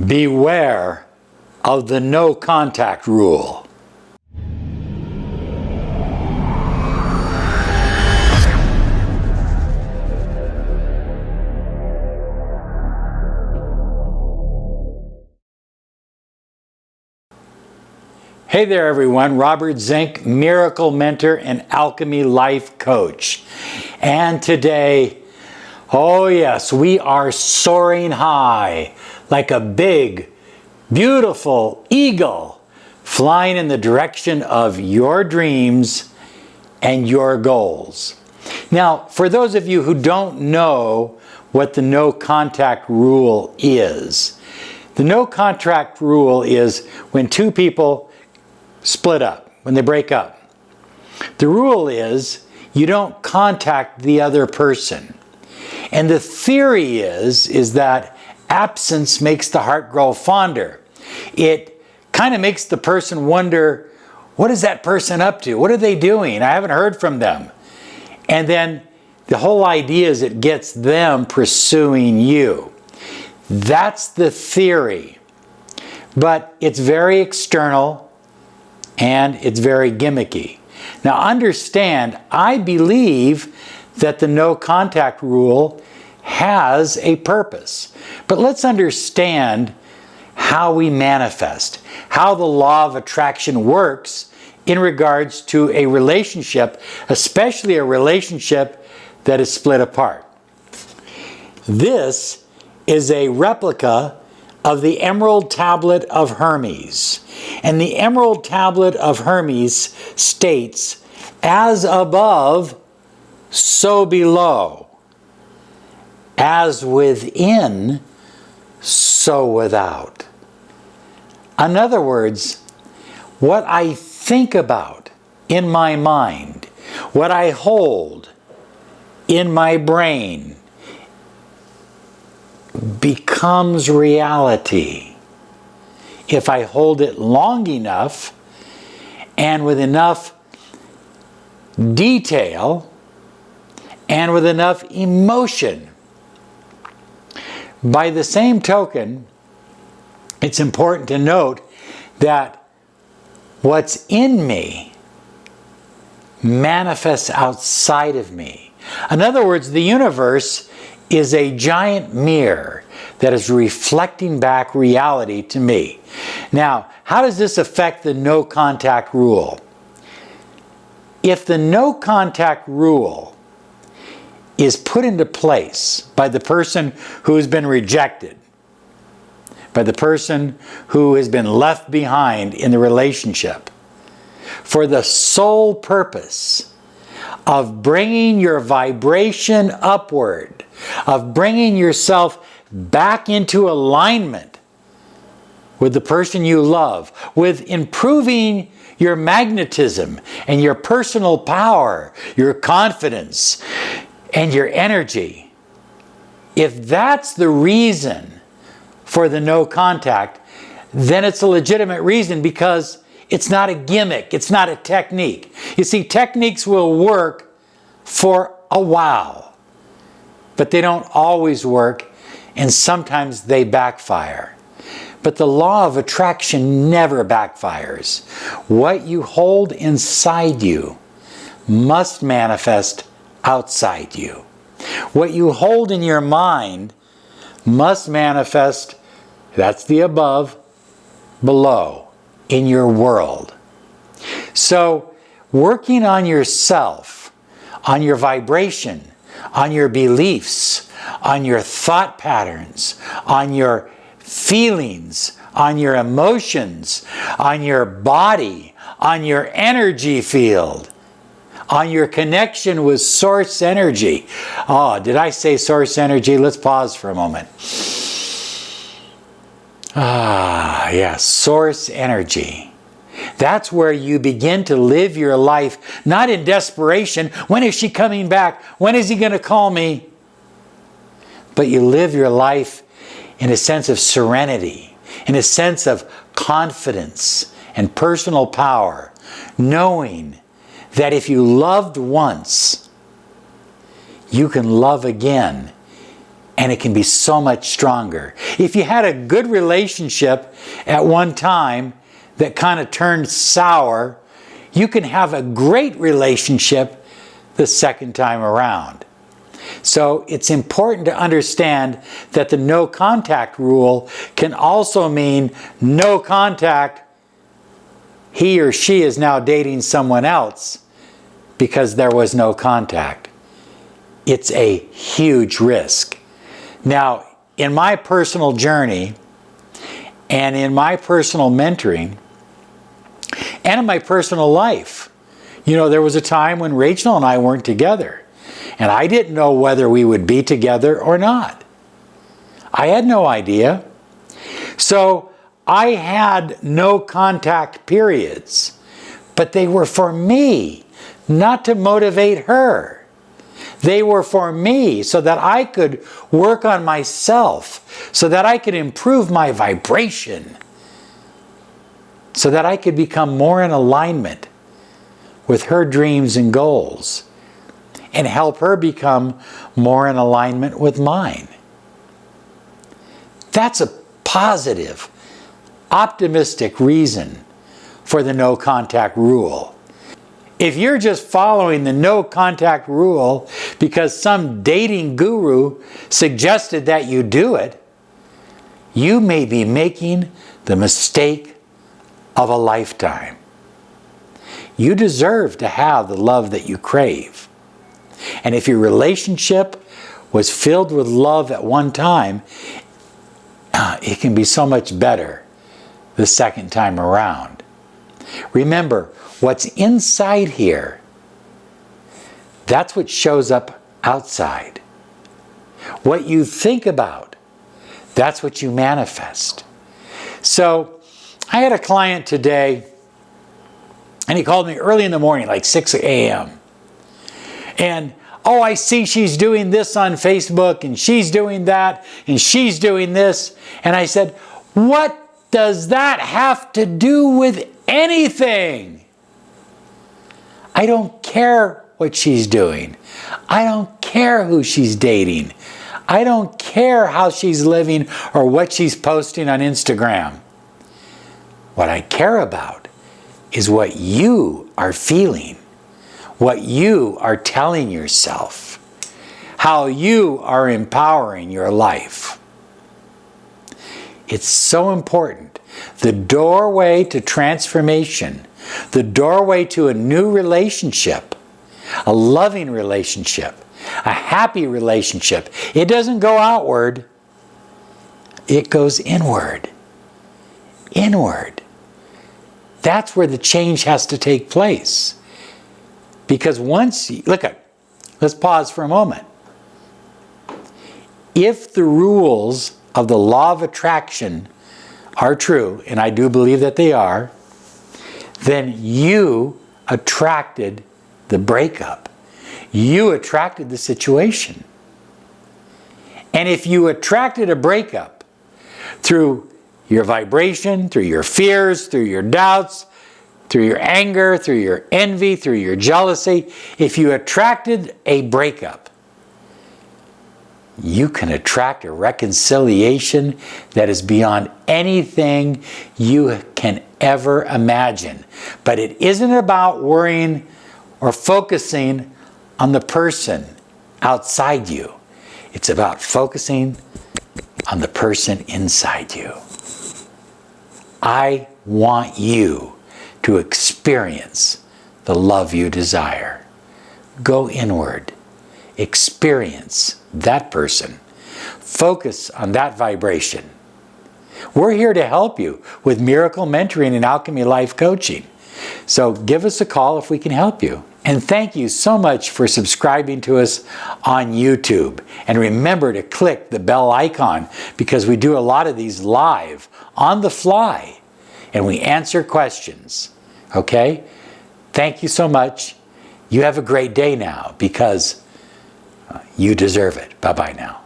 Beware of the no contact rule. Hey there everyone, Robert Zink, Miracle Mentor and Alchemy Life Coach. And today, oh yes, we are soaring high like a big, beautiful eagle flying in the direction of your dreams and your goals. Now, for those of you who don't know what the no contact rule is, the no contact rule is when two people split up, when they break up. The rule is you don't contact the other person. And the theory is that absence makes the heart grow fonder. It kind of makes the person wonder, what is that person up to? What are they doing? I haven't heard from them. And then the whole idea is it gets them pursuing you. That's the theory. But it's very external and it's very gimmicky. Now understand, I believe that the no contact rule has a purpose. But let's understand how we manifest, how the law of attraction works in regards to a relationship, especially a relationship that is split apart. This is a replica of the Emerald Tablet of Hermes. And the Emerald Tablet of Hermes states, as above, so below. As within, so without. In other words, what I think about in my mind, what I hold in my brain, becomes reality if I hold it long enough and with enough detail and with enough emotion. By the same token, it's important to note that what's in me manifests outside of me. In other words, the universe is a giant mirror that is reflecting back reality to me. Now, how does this affect the no contact rule? If the no contact rule is put into place by the person who has been rejected, by the person who has been left behind in the relationship, for the sole purpose of bringing your vibration upward, of bringing yourself back into alignment with the person you love, with improving your magnetism and your personal power, your confidence, and your energy. If that's the reason for the no contact, then it's a legitimate reason because it's not a gimmick, it's not a technique. You see, techniques will work for a while, but they don't always work, and sometimes they backfire. But the law of attraction never backfires. What you hold inside you must manifest outside you. What you hold in your mind must manifest, that's the above, below, in your world. So, working on yourself, on your vibration, on your beliefs, on your thought patterns, on your feelings, on your emotions, on your body, on your energy field, on your connection with source energy. Oh, did I say source energy? Let's pause for a moment. Yes, source energy. That's where you begin to live your life, not in desperation. When is she coming back? When is he going to call me? But you live your life in a sense of serenity, in a sense of confidence and personal power, knowing that if you loved once, you can love again and it can be so much stronger. If you had a good relationship at one time that kind of turned sour, you can have a great relationship the second time around. So it's important to understand that the no contact rule can also mean no contact. He or she is now dating someone else because there was no contact. It's a huge risk. Now, in my personal journey and in my personal mentoring and in my personal life, there was a time when Rachel and I weren't together, and I didn't know whether we would be together or not. I had no idea. So I had no contact periods, but they were for me, not to motivate her. They were for me so that I could work on myself, so that I could improve my vibration, so that I could become more in alignment with her dreams and goals and help her become more in alignment with mine. That's a positive, optimistic reason for the no contact rule. If you're just following the no contact rule because some dating guru suggested that you do it, you may be making the mistake of a lifetime. You deserve to have the love that you crave. And if your relationship was filled with love at one time, it can be so much better the second time around. Remember, what's inside here, that's what shows up outside. What you think about, that's what you manifest. So, I had a client today, and he called me early in the morning, like 6 a.m. And, oh, I see she's doing this on Facebook, and she's doing that, and she's doing this. And I said, what does that have to do with anything? I don't care what she's doing. I don't care who she's dating. I don't care how she's living or what she's posting on Instagram. What I care about is what you are feeling, what you are telling yourself, how you are empowering your life. It's so important. The doorway to transformation, the doorway to a new relationship, a loving relationship, a happy relationship, it doesn't go outward, it goes inward. Inward. That's where the change has to take place. Because once you, let's pause for a moment. If the rules of the law of attraction are true, and I do believe that they are, then you attracted the breakup. You attracted the situation. And if you attracted a breakup through your vibration, through your fears, through your doubts, through your anger, through your envy, through your jealousy, if you attracted a breakup, you can attract a reconciliation that is beyond anything you can ever imagine. But it isn't about worrying or focusing on the person outside you. It's about focusing on the person inside you. I want you to experience the love you desire. Go inward. Experience that person. Focus on that vibration. We're here to help you with miracle mentoring and Alchemy life coaching. So give us a call if we can help you. And thank you so much for subscribing to us on YouTube. And remember to click the bell icon because we do a lot of these live on the fly and we answer questions. Okay? Thank you so much. You have a great day now because you deserve it. Bye-bye now.